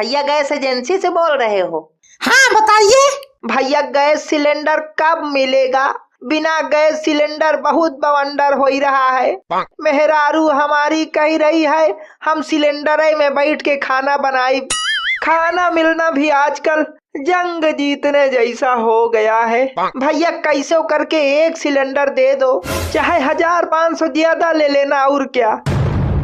भैया gas agency से बोल रहे हो? हाँ बताइए। भैया गैस सिलेंडर कब मिलेगा? बिना गैस सिलेंडर बहुत बवंडर हो ही रहा है। मेहरारू हमारी कह रही है हम सिलेंडर में बैठ के खाना बनाई। खाना मिलना भी आजकल जंग जीतने जैसा हो गया है। भैया कैसे करके एक सिलेंडर दे दो, चाहे 1500 ज्यादा ले लेना, और क्या।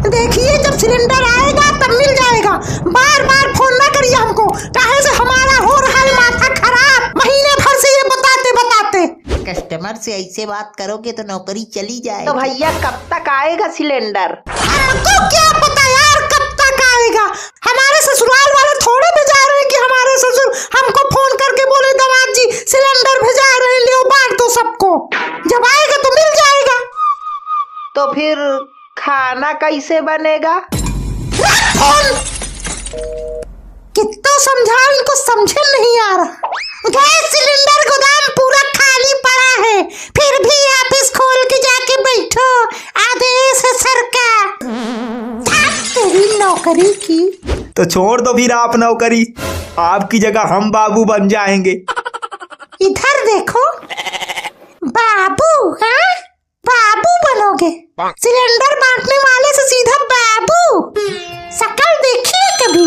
देखिए जब सिलेंडर आएगा तब मिल जाएगा, बार बार फोन ना करिए हमको, काहे से हमारा हो रहा है माथा खराब महीने भर से ये बताते बताते। कस्टमर से ऐसे बात करोगे तो नौकरी चली जाए। तो भैया कब तक आएगा सिलेंडर? हमको क्या पता यार कब तक आएगा, हमारे ससुराल वाले थोड़े भिजा रहे हैं कि हमारे ससुर हमको फोन करके बोले दमाद जी सिलेंडर भिजा रहे हैं, ले बांट दो सबको, जब आएगा तो मिल जाएगा। तो फिर खाना कैसे बनेगा? कितना समझा इनको समझे नहीं आ रहा। गैस सिलेंडर गोदाम पूरा खाली पड़ा है, फिर भी ऑफिस खोल के जाके बैठो, आदेश है सरकार। तेरी नौकरी की तो छोड़ दो फिर आप नौकरी, आपकी जगह हम बाबू बन जाएंगे। इधर देखो बाबू, हाँ बाबू बनोगे, सिलेंडर बांटने वाले से सीधा बाबू, शक्ल देखी है कभी?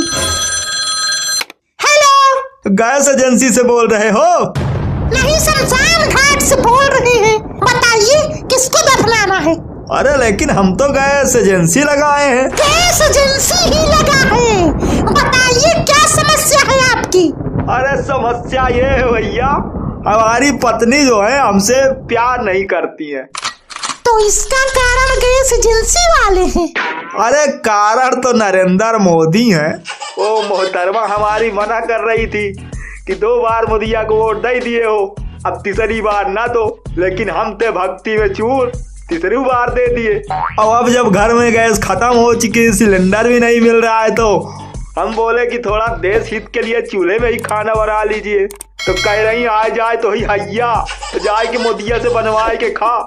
हेलो, गैस एजेंसी से बोल रहे हो? नहीं शमशान घाट से बोल रहे हैं, बताइए किसको दफनाना है? अरे लेकिन हम तो गैस एजेंसी लगाए हैं। गैस एजेंसी ही लगा है, बताइए क्या समस्या है आपकी? अरे समस्या ये है भैया, हमारी पत्नी जो है हमसे प्यार नहीं करती है। तो इसका कारण गैस एजेंसी वाले हैं? अरे कारण तो नरेंद्र मोदी है। वो मोहतरमा हमारी मना कर रही थी कि 2 बार मोदिया को वोट दे दिए हो, अब तीसरी बार ना दो, लेकिन हम थे भक्ति में चूर, तीसरी बार दे दिए। और अब जब घर में गैस खत्म हो चुकी, सिलेंडर भी नहीं मिल रहा है, तो हम बोले कि थोड़ा देश हित के लिए चूल्हे में ही खाना बना लीजिए। तो कह रही आ जाए तो ही हैया, तो जाए कि मोदिया से बनवाए के खा।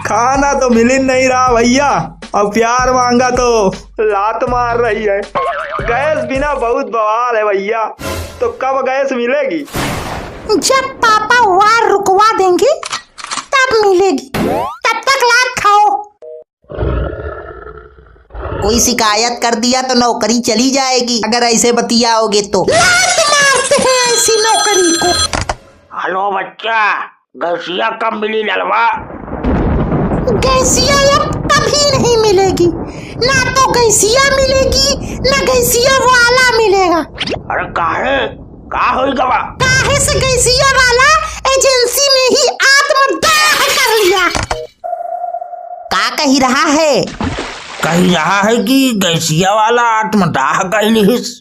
खाना तो मिल ही नहीं रहा भैया, अब प्यार मांगा तो लात मार रही है। गैस बिना बहुत बवाल है भैया, तो कब गैस मिलेगी? जब पापा वार रुकवा देंगे तब मिलेगी, तब तक लात खाओ। कोई शिकायत कर दिया तो नौकरी चली जाएगी अगर ऐसे बतियाओगे तो। लात मारते हैं ऐसी नौकरी को। हेलो बच्चा, गैसिया कब मिली ललवा? गैसिया अब कभी नहीं मिलेगी, ना तो गैसिया मिलेगी ना गैसिया वाला मिलेगा। अरे काहे का होई गवा? काहे से गैसिया वाला एजेंसी में ही आत्मदाह कर लिया। का कही रहा है? कही रहा है कि गैसिया वाला आत्मदाह कइलिस।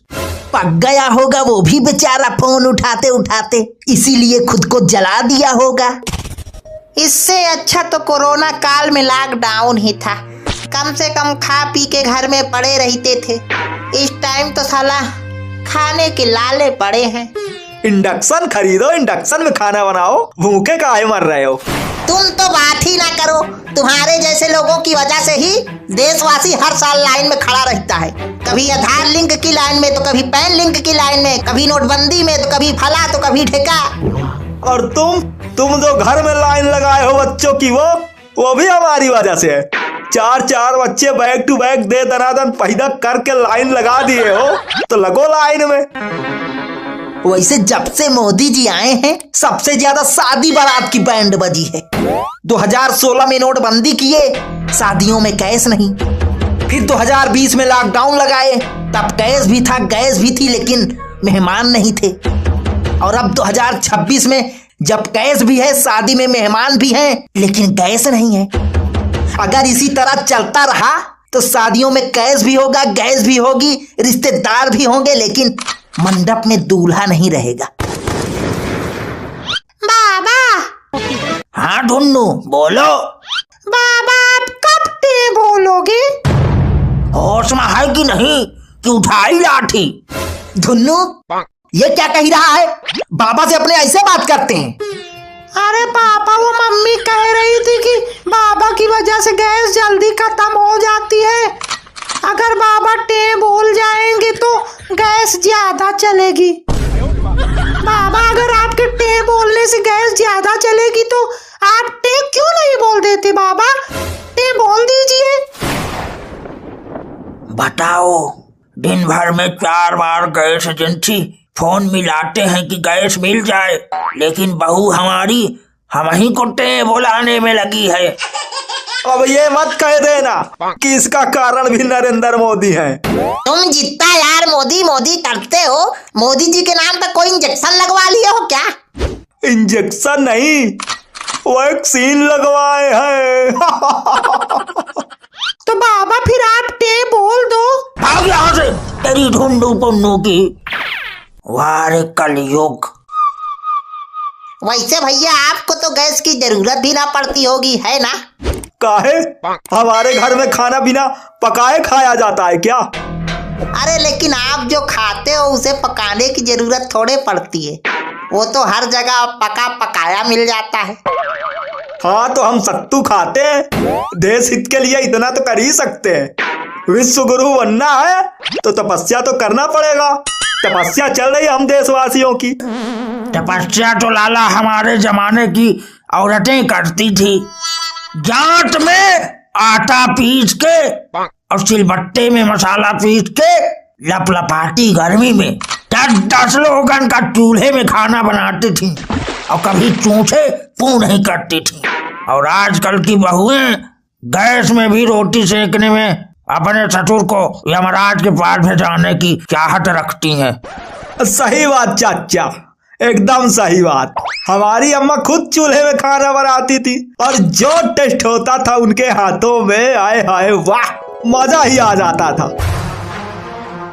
पक गया होगा वो भी बेचारा फोन उठाते उठाते, इसीलिए खुद को जला दिया होगा। इससे अच्छा तो कोरोना काल में लॉकडाउन ही था, कम से कम खा पी के घर में पड़े रहते थे। इस टाइम तो साला खाने के लाले पड़े हैं। इंडक्शन खरीदो, इंडक्शन में खाना बनाओ, भूखे काहे मर रहे हो? तुम तो बात ही ना करो, तुम्हारे जैसे लोगों की वजह से ही देशवासी हर साल लाइन में खड़ा रहता है, कभी आधार लिंक की लाइन में तो कभी पैन लिंक की लाइन में, कभी नोटबंदी में तो कभी फला तो कभी ठेका। और तुम जो घर में लाइन लगाए हो बच्चों की, वो भी हमारी वजह से है। 4 बच्चे बैक टू बैक दे दनादन पैदा करके लाइन लगा दिए हो, तो लगो लाइन में। वैसे जब से मोदी जी आए हैं सबसे ज्यादा शादी बारात की बैंड बजी है। 2016 में नोटबंदी किए, शादियों में कैश नहीं। फिर 2020 में लॉकडाउन लगाए, तब कैश भी था, गैस भी थी, लेकिन मेहमान नहीं थे। और अब 2026 में जब कैश भी है, शादी में मेहमान भी हैं, लेकिन गैस नहीं है। अगर इसी तरह चलता रहा तो शादियों में कैश भी होगा, गैस भी होगी, रिश्तेदार भी होंगे, लेकिन मंडप में दूल्हा नहीं रहेगा। बाबा। हाँ ढुन्नू बोलो। बाबा आप कब टे बोलोगे? होश में है कि नहीं कि उठाई लाठी? धुन्नू ये क्या कह रहा है? बाबा से अपने ऐसे बात करते हैं? अरे पापा वो मम्मी कह रही थी कि बाबा की वजह से गैस जल्दी खत्म हो जाती है, अगर बाबा टे बोल जाएंगे तो गैस ज्यादा चलेगी। बाबा अगर आपके टे बोलने से गैस ज्यादा चलेगी तो आप टे क्यों नहीं बोल देते बाबा? टे बोल दीजिए। बताओ, दिन भर में 4 बार गैस एजेंसी फोन मिलाते हैं कि गैस मिल जाए, लेकिन बहू हमारी हम ही को टे बुलाने में लगी है। अब ये मत कह देना कि इसका कारण भी नरेंद्र मोदी है। तुम जितना यार मोदी मोदी करते हो, मोदी जी के नाम पे कोई इंजेक्शन लगवा लिए हो क्या? इंजेक्शन नहीं, वैक्सीन लगवाए हैं। तो बाबा फिर आप टे बोल दो। भाग यहाँ से तेरी ढूंढू पुन्नू की। वारे कलयुग। वैसे भैया आपको तो गैस की जरूरत भी ना पड़ती होगी, है ना? काहे? हमारे घर में खाना बिना पकाए खाया जाता है क्या? अरे लेकिन आप जो खाते हो उसे पकाने की जरूरत थोड़े पड़ती है, वो तो हर जगह पका पकाया मिल जाता है। हाँ तो हम सत्तू खाते हैं, देश हित के लिए इतना तो कर ही सकते हैं। विश्व गुरु बनना है तो तपस्या तो करना पड़ेगा। तपस्या चल रही है हम देशवासियों की। तपस्या तो लाला हमारे जमाने की औरतें करती थी। जांत में आटा पीस के और सिलबट्टे में मसाला पीस के लपलपाटी गर्मी में 10-10 लोगन का चूल्हे में खाना बनाती थी और कभी चूंठे पू नहीं करती थी। और आजकल की बहुएं गैस में भी रोटी सेकने में अपने ससुर को यमराज के पास भेजाने की चाहत रखती हैं। सही बात चाचा, एकदम सही बात। हमारी अम्मा खुद चूल्हे में खाना बनाती थी और जो टेस्ट होता था उनके हाथों में, आए हाय वाह, मजा ही आ जाता था।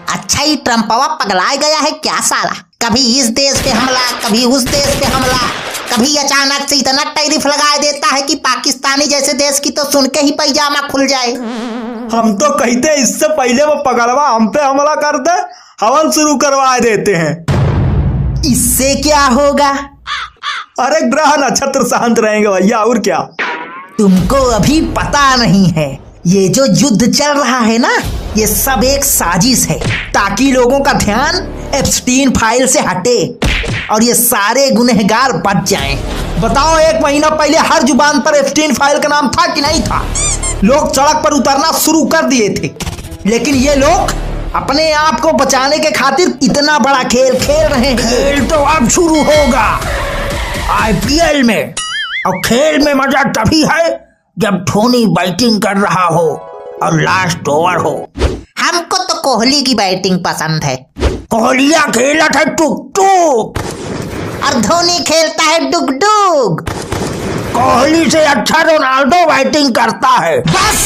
अच्छा ही ट्रम्पवा पगलाए गया है क्या साला? कभी इस देश पे हमला, कभी उस देश पे हमला, कभी अचानक से इतना टैरिफ लगा देता है कि पाकिस्तानी जैसे देश की तो सुन के ही पैजामा खुल जाए। हम तो कहते इससे पहले वो पगलवा हम पे हमला कर दे, हवन शुरू करवा देते हैं। इससे क्या होगा? अरे ग्रह नक्षत्र शांत रहेंगे भैया, और क्या। तुमको अभी पता नहीं है, ये जो युद्ध चल रहा है ना, ये सब एक साजिश है ताकि लोगों का ध्यान एप्स्टीन फाइल से हटे और ये सारे गुनहगार बच जाएं। बताओ, 1 महीना पहले हर जुबान पर एप्स्टीन फाइल का नाम था कि नहीं था? लोग सड़क पर उतरना शुरू कर दिए थे, लेकिन ये लोग अपने आप को बचाने के खातिर इतना बड़ा खेल खेल रहे हैं। खेल तो अब शुरू होगा IPL में, और खेल में मजा तभी है जब धोनी बैटिंग कर रहा हो और लास्ट ओवर हो। हमको तो कोहली की बैटिंग पसंद है। कोहलिया खेला था टुक टुक और धोनी खेलता है डुग डुग। कोहली से अच्छा रोनाल्डो बैटिंग करता है। बस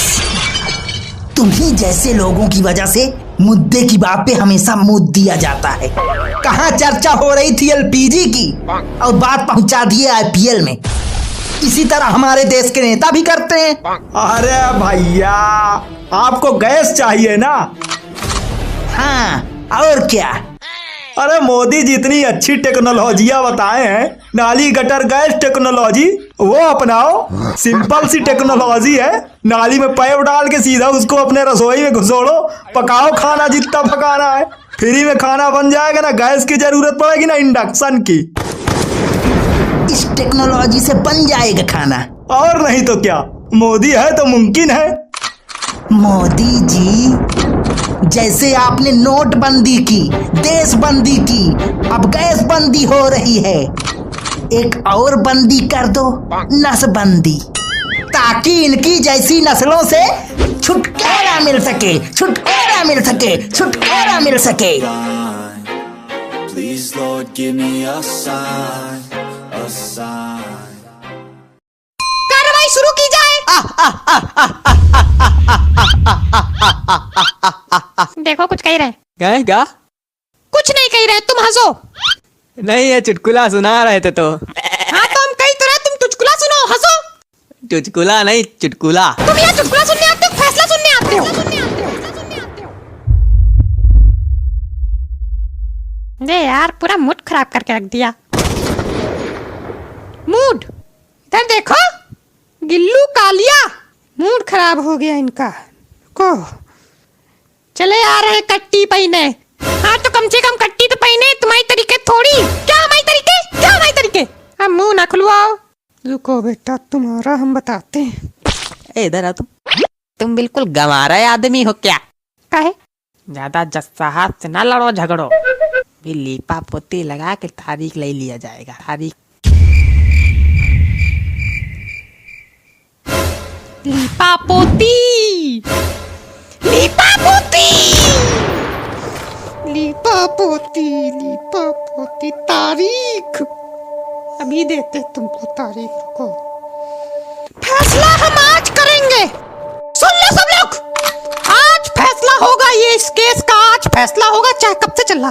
तुम्ही जैसे लोगों की वजह से मुद्दे की बात पे हमेशा मुद्द दिया जाता है। कहाँ चर्चा हो रही थी LPG की और बात पहुंचा दिए IPL में। इसी तरह हमारे देश के नेता भी करते हैं। अरे भैया, आपको गैस चाहिए ना? हाँ, और क्या। अरे मोदी जी इतनी अच्छी टेक्नोलॉजियां बताए हैं, नाली गटर गैस टेक्नोलॉजी, वो अपनाओ। सिंपल सी टेक्नोलॉजी है, नाली में पैप डाल के सीधा उसको अपने रसोई में घुसोड़ो, पकाओ खाना जितना पकाना है, फ्री में खाना बन जाएगा। ना गैस की जरूरत पड़ेगी ना इंडक्शन की। इस टेक्नोलॉजी से बन जाएगा खाना। और नहीं तो क्या, मोदी है तो मुमकिन है। मोदी जी, जैसे आपने नोटबंदी की, देशबंदी की, अब गैस बंदी हो रही है, एक और बंदी कर दो, नसबंदी, ताकि इनकी जैसी नस्लों से छुटकारा मिल सके, छुटकारा मिल सके, छुटकारा मिल सके। Please Lord give me a sign, a sign. कार्रवाई शुरू की जाए। देखो कुछ कह रहे। क्या? कुछ नहीं कह रहे, तुम हंसो। नहीं, ये चुटकुला सुना रहे थे तो। हाँ तो हम कही तो रहे, तुम चुटकुला सुनो, हंसो। चुटकुला नहीं, चुटकुला। तुम यहाँ चुटकुला सुनने आते हो, फैसला सुनने आते हो? दे यार, पूरा मूड खराब करके रख दिया। मूड इधर देखो, गिल्लू कालिया, मूड खराब हो गया इनका को। चले आ रहे कट्टी पहने। हाँ हाँ तो कम से कम कट्टी तो पहने, तुम्हारी तरीके थोड़ी। क्या हमारी तरीके, क्या हमारी तरीके? अब मुंह ना खुलवाओ। रुको बेटा, तुम्हारा हम बताते हैं। इधर आ तुम बिल्कुल गंवारा आदमी हो क्या? काहे? ज्यादा जस्सा हाथ से ना लड़ो झगड़ो, भी लीपा पोती लगा के तारीख ले लिया जाएगा। तारीख लीपा पोती, लीपा पोती, लीपा पोती, लीपा पोती। तारीख अभी देते तुमको तारीख को। फैसला हम आज करेंगे। सुन लो सब लोग, आज फैसला होगा। ये इस केस का आज फैसला होगा। चाहे कब से चल रहा,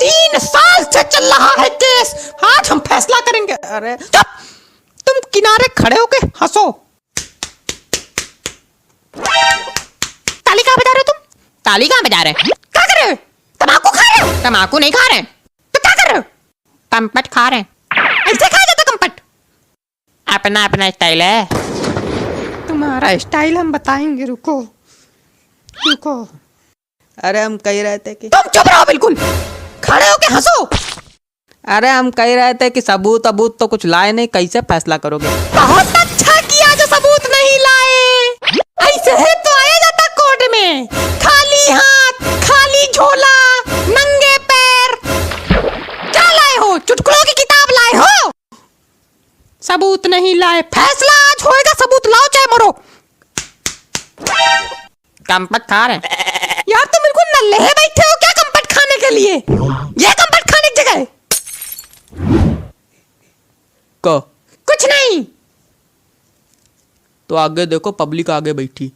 3 साल से चल रहा है केस। आज हम फैसला करेंगे। अरे चुप, तुम किनारे खड़े होके हंसो। ताली कहाँ बजा रहे हो तुम? ताली कहाँ बजा रहे? क्या कर रहे हो? तम्बाकू खा रहे हो? तम्बाकू नहीं खा रहे, तो क्या कर रहे हो? पंपट खा रहे। ऐसे खाया जाता कंपट? अपना अपना स्टाइल है। तुम्हारा स्टाइल हम बताएंगे। रुको रुको। अरे हम कह रहे थे कि तुम चुप रहो बिल्कुल, खड़े होके हंसो। अरे हम कह रहे थे कि सबूत अबूत तो कुछ लाए नहीं, कैसे फैसला करोगे? बहुत अच्छा किया जो सबूत नहीं लाए। ऐसे है तो आया जाता कोर्ट में, खाली हाथ, खाली झोला, नंगे पैर। क्या लाए हो? चुटकुलों की किताब लाए हो? सबूत नहीं लाए। फैसला आज होएगा। सबूत लाओ चाहे मरो। कंपट खा रहे यार तुम बिल्कुल नल्ले है, बैठे हो क्या कंपट खाने के लिए? ये कंपट खाने की जगह है? को कुछ नहीं। तो आगे देखो, पब्लिक आगे बैठी।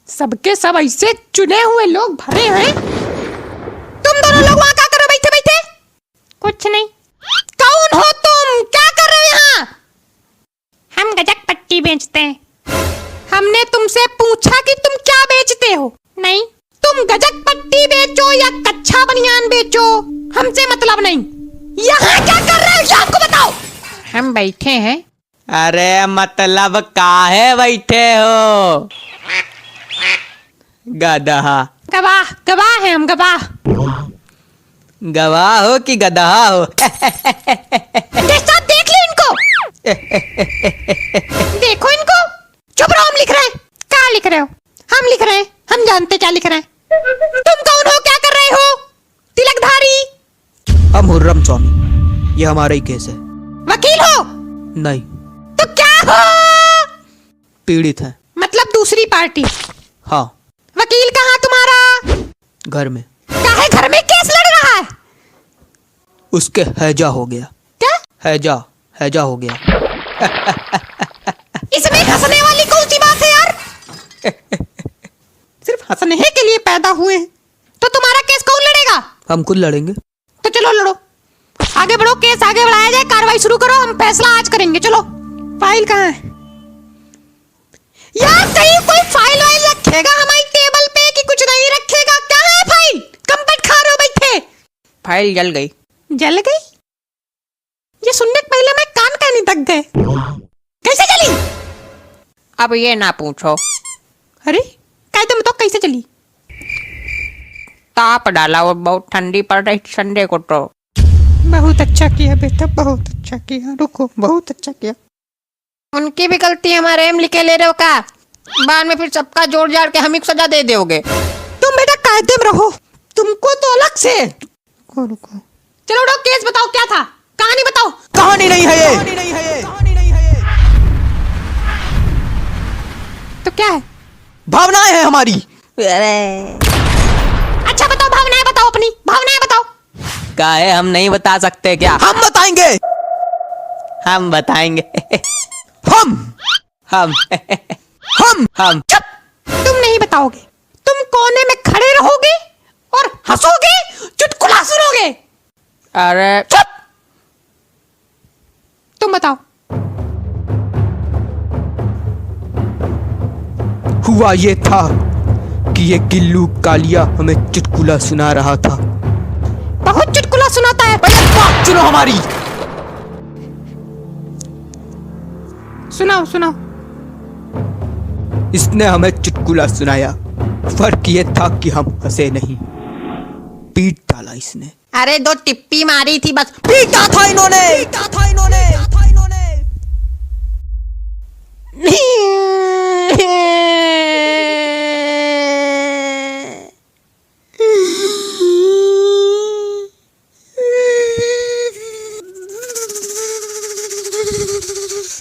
सबके सब ऐसे चुने हुए लोग भरे हैं। तुम दोनों लोग वहां क्या कर रहे हो बैठे बैठे? कुछ नहीं। कौन हो तुम? क्या कर रहे हो यहाँ? हम गजक पट्टी बेचते हैं। हमने तुमसे पूछा कि तुम क्या बेचते हो? नहीं। तुम गजक पट्टी बेचो या कच्चा बनियान बेचो, हमसे मतलब नहीं। यहाँ क्या कर रहे हो आपको बताओ। हम बैठे हैं। अरे मतलब काहे बैठे हो? गधा। गवाह, गवाह है हम, गवाह। गवाह हो कि गधा हो? देख लो इनको। देखो इनको। चुप रहो, हम लिख रहे हैं। क्या लिख रहे हो? हम लिख रहे हैं, हम जानते क्या लिख रहे हैं। तुम कौन हो? क्या कर रहे हो? तिलकधारी। हम हुर्रम स्वामी, ये हमारा ही केस है। वकील हो? नहीं। तो क्या हो? पीड़ित है। मतलब दूसरी पार्टी? हाँ। वकील कहाँ तुम्हारा? घर में। काहे घर में केस लड़ रहा है? उसके हैजा हो गया। क्या? हैजा, हैजा हो गया। इसमें हंसने वाली कौन सी बात है यार? सिर्फ हंसने के लिए पैदा हुए। तो तुम्हारा केस कौन लड़ेगा? हम खुद लड़ेंगे। तो चलो लड़ो, आगे बढ़ो, केस आगे बढ़ाया जाए, कार्रवाई शुरू करो। हम फैसला आज करेंगे। चलो। फाइल कहाँ है यार? कहीं कोई फाइल वाइल रखेगा हमारी टेबल पे कि कुछ नहीं रखेगा? कहाँ है फाइल? कंपट खा रहे हो बैठे। फाइल जल गई। जल गई? ये सुनने के पहले मैं कान कहने तक गए। कैसे चली? अब ये ना पूछो। अरे क्या तुम तो कैसे चली? ताप डाला, वो बहुत ठंडी पड़ रही संडे को। तो बहुत अच्छा किया बेटा, बहुत अच्छा किया। रुको, बहुत अच्छा किया। उनकी भी गलती, हमारे एम लिखे ले रहे हो का? बाद में फिर सबका जोड़ जाड़ के हम ही सजा दे दोगे। तुम बेटा कायदे में रहो, तुमको तो अलग से। रुको रुको, चलो उठो, केस बताओ क्या था, कहानी बताओ। कहानी नहीं है ये। तो क्या है? भावनाएं है हमारी। अच्छा बताओ, भावनाएं बताओ, अपनी भावनाएं बताओ। क्या है, हम नहीं बता सकते क्या? हम बताएंगे। हम बताएंगे। हम हम हम चुप, तुम नहीं बताओगे। तुम कोने में खड़े रहोगे और हंसोगे, चुटकुला सुनोगे। अरे चुप, तुम बताओ। हुआ ये था कि ये गिल्लू कालिया हमें चुटकुला सुना रहा था। बहुत चुटकुला सुनाता है। बात सुनो हमारी। सुनाओ सुनाओ। इसने हमें चुटकुला सुनाया, फर्क ये था कि हम हंसे नहीं। पीट डाला इसने। अरे 2 टिप्पी मारी थी बस। पीटा था इन्होंने।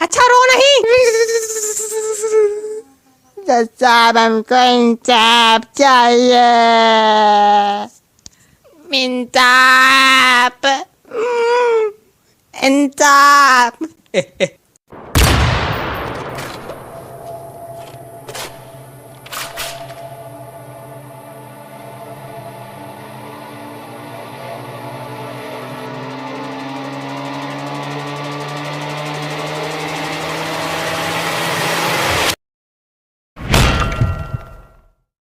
अच्छा रो नहीं। साहब हमको इंसाफ चाहिए। इंसाफ।